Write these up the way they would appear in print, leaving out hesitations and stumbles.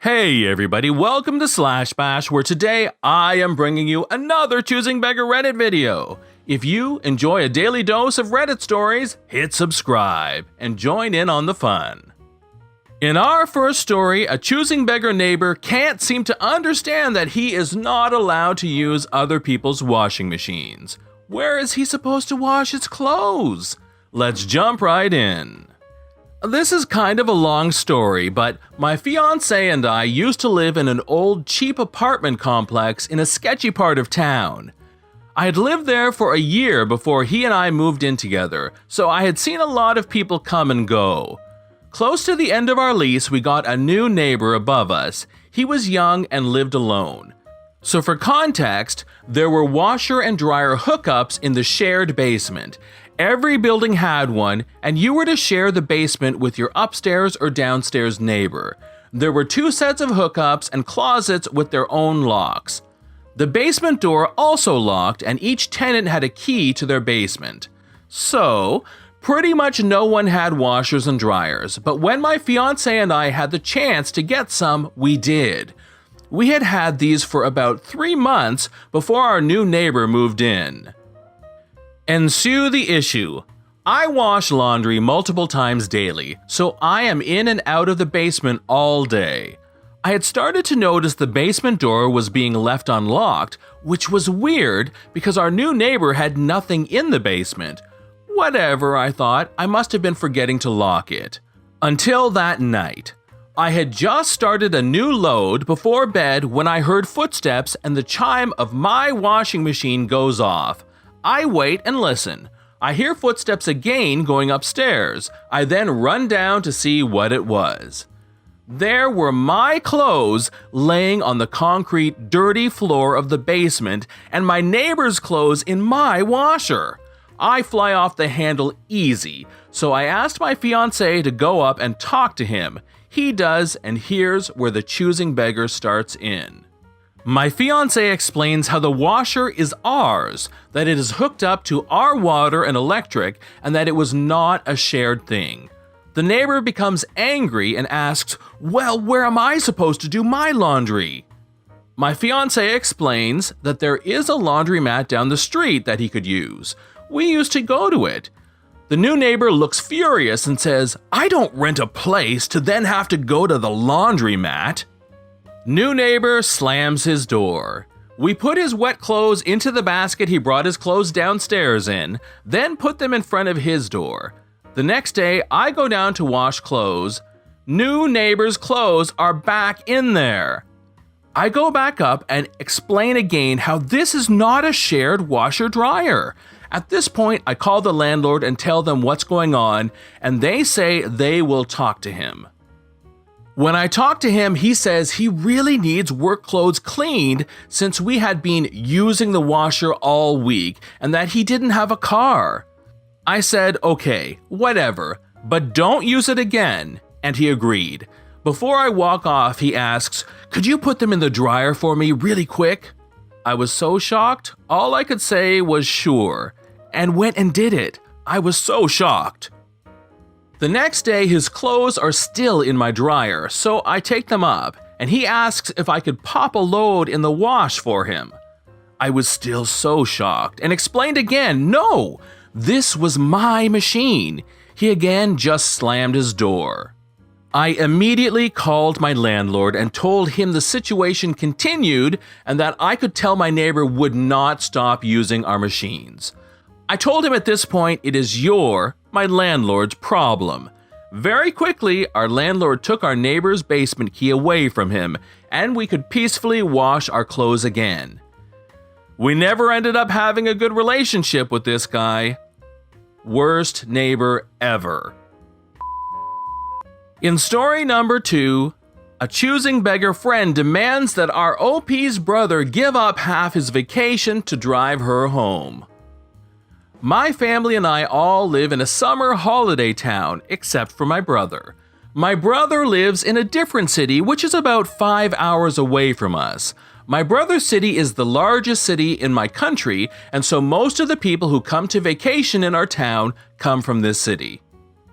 Hey everybody, welcome to Slash Bash, where today I am bringing you another Choosing Beggar Reddit video. If you enjoy a daily dose of Reddit stories, hit subscribe and join in on the fun. In our first story, a Choosing Beggar neighbor can't seem to understand that he is not allowed to use other people's washing machines. Where is he supposed to wash his clothes? Let's jump right in. This is kind of a long story, but my fiancé and I used to live in an old cheap apartment complex in a sketchy part of town. I had lived there for a year before he and I moved in together, so I had seen a lot of people come and go. Close to the end of our lease, we got a new neighbor above us. He was young and lived alone. So for context, there were washer and dryer hookups in the shared basement. Every building had one, and you were to share the basement with your upstairs or downstairs neighbor. There were 2 sets of hookups and closets with their own locks. The basement door also locked, and each tenant had a key to their basement. So, pretty much no one had washers and dryers, but when my fiancé and I had the chance to get some, we did. We had had these for about 3 months before our new neighbor moved in. Ensue the issue. I wash laundry multiple times daily, so I am in and out of the basement all day. I had started to notice the basement door was being left unlocked, which was weird because our new neighbor had nothing in the basement. Whatever, I thought, I must have been forgetting to lock it. Until that night. I had just started a new load before bed when I heard footsteps and the chime of my washing machine goes off. I wait and listen. I hear footsteps again going upstairs. I then run down to see what it was. There were my clothes laying on the concrete, dirty floor of the basement and my neighbor's clothes in my washer. I fly off the handle easy, so I asked my fiancé to go up and talk to him. He does, and here's where the Choosing Beggar starts in. My fiancé explains how the washer is ours, that it is hooked up to our water and electric, and that it was not a shared thing. The neighbor becomes angry and asks, "Well, where am I supposed to do my laundry?" My fiancé explains that there is a laundromat down the street that he could use. We used to go to it. The new neighbor looks furious and says, "I don't rent a place to then have to go to the laundromat." New neighbor slams his door. We put his wet clothes into the basket he brought his clothes downstairs in, then put them in front of his door. The next day, I go down to wash clothes. New neighbor's clothes are back in there. I go back up and explain again how this is not a shared washer-dryer. At this point, I call the landlord and tell them what's going on, and they say they will talk to him. When I talk to him, he says he really needs work clothes cleaned since we had been using the washer all week and that he didn't have a car. I said, okay, whatever, but don't use it again, and he agreed. Before I walk off, he asks, "Could you put them in the dryer for me really quick?" I was so shocked, all I could say was sure, and went and did it. I was so shocked. The next day, his clothes are still in my dryer, so I take them up, and he asks if I could pop a load in the wash for him. I was still so shocked, and explained again, no, this was my machine. He again just slammed his door. I immediately called my landlord and told him the situation continued and that I could tell my neighbor would not stop using our machines. I told him at this point it is my landlord's problem. Very quickly, our landlord took our neighbor's basement key away from him, and we could peacefully wash our clothes again. We never ended up having a good relationship with this guy. Worst neighbor ever. In story number 2, a Choosing Beggar friend demands that our OP's brother give up half his vacation to drive her home. My family and I all live in a summer holiday town, except for my brother. My brother lives in a different city, which is about 5 hours away from us. My brother's city is the largest city in my country, and so most of the people who come to vacation in our town come from this city.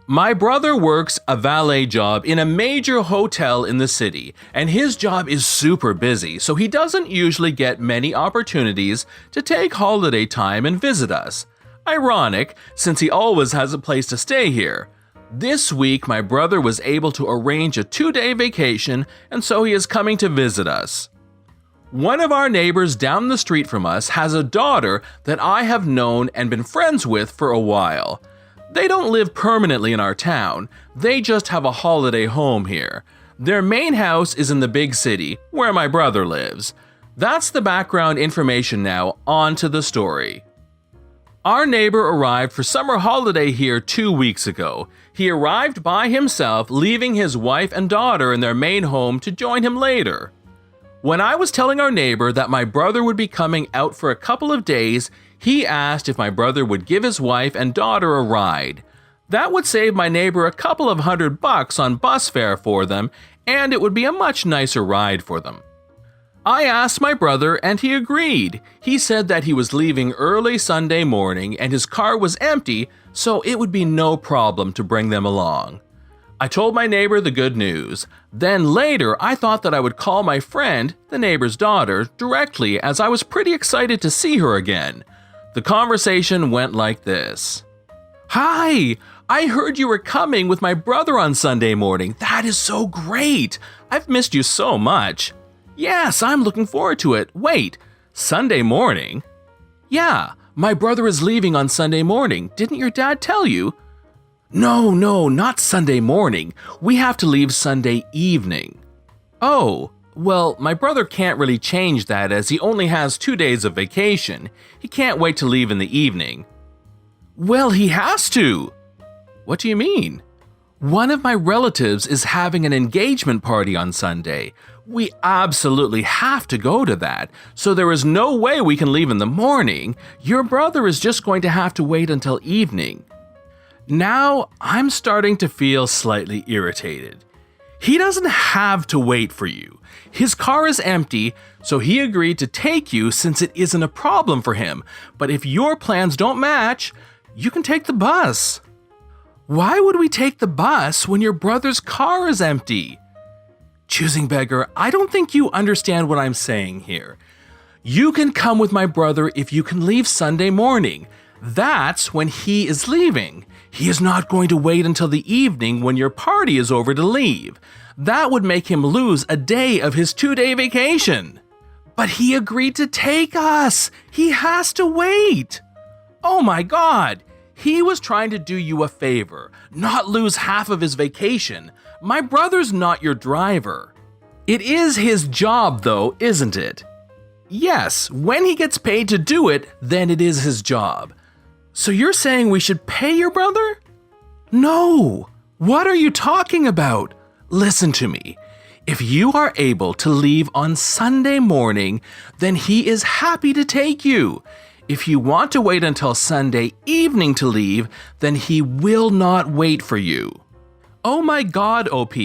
My brother works a valet job in a major hotel in the city, and his job is super busy, so he doesn't usually get many opportunities to take holiday time and visit us. Ironic, since he always has a place to stay here. This week, my brother was able to arrange a 2-day vacation, and so he is coming to visit us. One of our neighbors down the street from us has a daughter that I have known and been friends with for a while. They don't live permanently in our town, they just have a holiday home here. Their main house is in the big city, where my brother lives. That's the background information now, on to the story. Our neighbor arrived for summer holiday here 2 weeks ago. He arrived by himself, leaving his wife and daughter in their main home to join him later. When I was telling our neighbor that my brother would be coming out for a couple of days, he asked if my brother would give his wife and daughter a ride. That would save my neighbor a couple of $100 on bus fare for them, and it would be a much nicer ride for them. I asked my brother and he agreed. He said that he was leaving early Sunday morning and his car was empty, so it would be no problem to bring them along. I told my neighbor the good news. Then later, I thought that I would call my friend, the neighbor's daughter, directly as I was pretty excited to see her again. The conversation went like this. "Hi! I heard you were coming with my brother on Sunday morning. That is so great! I've missed you so much." "Yes, I'm looking forward to it. Wait, Sunday morning?" "Yeah, my brother is leaving on Sunday morning. Didn't your dad tell you?" No, not Sunday morning. We have to leave Sunday evening." "Oh, well, my brother can't really change that as he only has 2 days of vacation. He can't wait to leave in the evening." "Well, he has to." "What do you mean?" "One of my relatives is having an engagement party on Sunday. We absolutely have to go to that, so there is no way we can leave in the morning. Your brother is just going to have to wait until evening." Now, I'm starting to feel slightly irritated. He doesn't have to wait for you. His car is empty, so he agreed to take you since it isn't a problem for him. But if your plans don't match, you can take the bus. Why would we take the bus when your brother's car is empty? Choosing Beggar, I don't think you understand what I'm saying here. You can come with my brother if you can leave Sunday morning. That's when he is leaving. He is not going to wait until the evening when your party is over to leave. That would make him lose a day of his 2-day vacation. But he agreed to take us. He has to wait. Oh my God. He was trying to do you a favor, not lose half of his vacation. My brother's not your driver. It is his job though, isn't it? Yes, when he gets paid to do it, then it is his job. So you're saying we should pay your brother? No! What are you talking about? Listen to me. If you are able to leave on Sunday morning, then he is happy to take you. If you want to wait until Sunday evening to leave, then he will not wait for you. Oh my God, OP.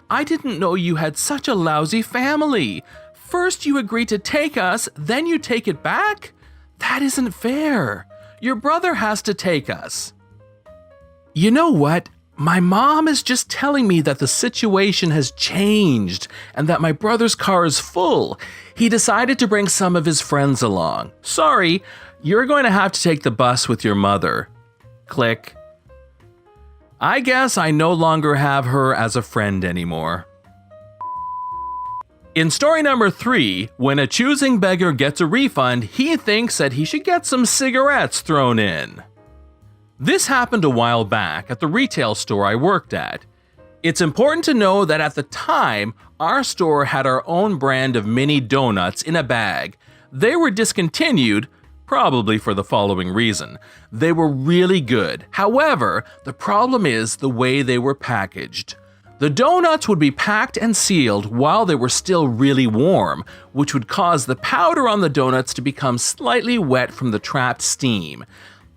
I didn't know you had such a lousy family. First you agree to take us, then you take it back? That isn't fair. Your brother has to take us. You know what? My mom is just telling me that the situation has changed and that my brother's car is full. He decided to bring some of his friends along. Sorry, you're going to have to take the bus with your mother. Click. I guess I no longer have her as a friend anymore. In story number 3, when a choosing beggar gets a refund, he thinks that he should get some cigarettes thrown in. This happened a while back at the retail store I worked at. It's important to know that at the time, our store had our own brand of mini donuts in a bag. They were discontinued, probably for the following reason. They were really good. However, the problem is the way they were packaged. The donuts would be packed and sealed while they were still really warm, which would cause the powder on the donuts to become slightly wet from the trapped steam.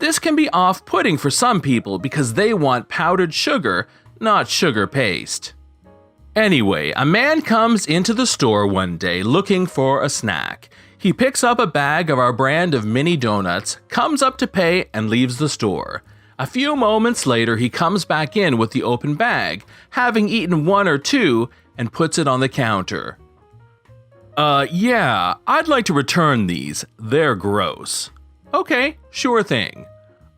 This can be off-putting for some people because they want powdered sugar, not sugar paste. Anyway, a man comes into the store one day looking for a snack. He picks up a bag of our brand of mini donuts, comes up to pay, and leaves the store. A few moments later, he comes back in with the open bag, having eaten one or two, and puts it on the counter. Yeah, I'd like to return these. They're gross. Okay, sure thing.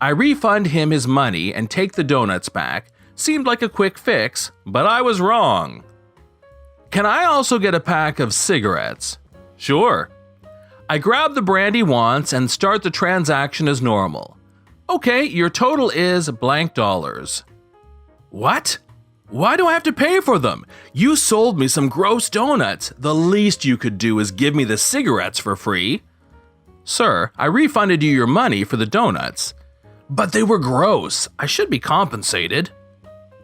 I refund him his money and take the donuts back. Seemed like a quick fix, but I was wrong. Can I also get a pack of cigarettes? Sure. I grab the brand he wants and start the transaction as normal. Okay, your total is blank dollars. What? Why do I have to pay for them? You sold me some gross donuts. The least you could do is give me the cigarettes for free. Sir, I refunded you your money for the donuts. But they were gross. I should be compensated.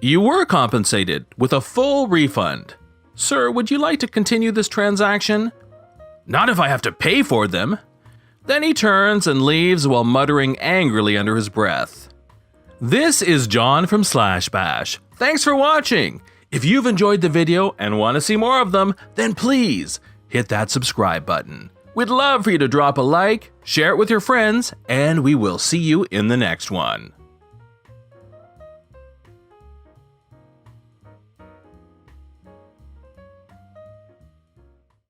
You were compensated with a full refund. Sir, would you like to continue this transaction? Not if I have to pay for them. Then he turns and leaves while muttering angrily under his breath. This is John from Slash Bash. Thanks for watching. If you've enjoyed the video and want to see more of them, then please hit that subscribe button. We'd love for you to drop a like, share it with your friends, and we will see you in the next one.